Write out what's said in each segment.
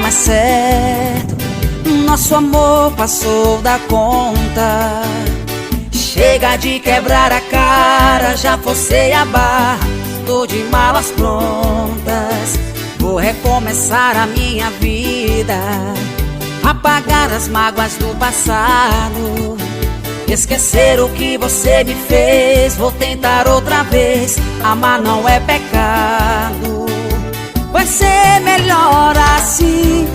mais certo. Nosso amor passou da conta. Chega de quebrar a cara, já forcei a barra, tô de malas prontas. Vou recomeçar a minha vida, apagar as mágoas do passado, esquecer o que você me fez. Vou tentar outra vez, amar não é pecado. Vai ser melhor assim,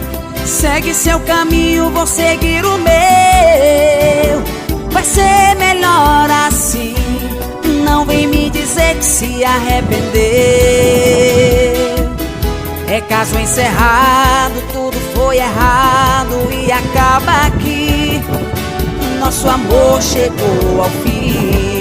segue seu caminho, vou seguir o meu. Vai ser melhor assim, não vem me dizer que se arrependeu. É caso encerrado, tudo foi errado e acaba aqui. Nosso amor chegou ao fim.